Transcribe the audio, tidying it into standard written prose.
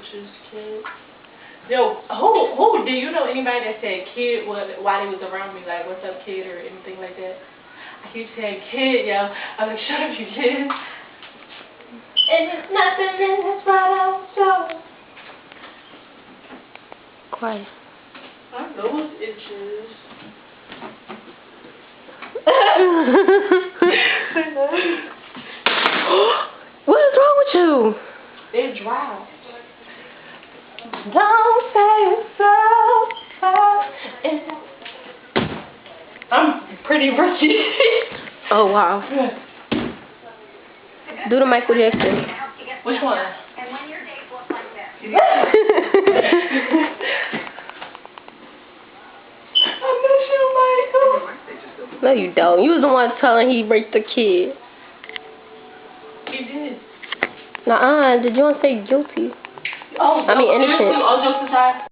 itches, kid. Yo, who do you know anybody that said kid while they was around me, like what's up kid or anything like that? I keep saying kid, yo. I'm like, shut up, you kid. And it's nothing in this world, so. Quiet. My nose itches. What is wrong with you? It's dry. Don't say so. I'm pretty rusty. Oh wow. Do the Michael Jackson. Which one? I miss you, Michael. No, you don't. You was the one telling he raped the kid. He did. Nuh-uh. Did you want to say guilty? Oh, I mean innocent. All jokes aside.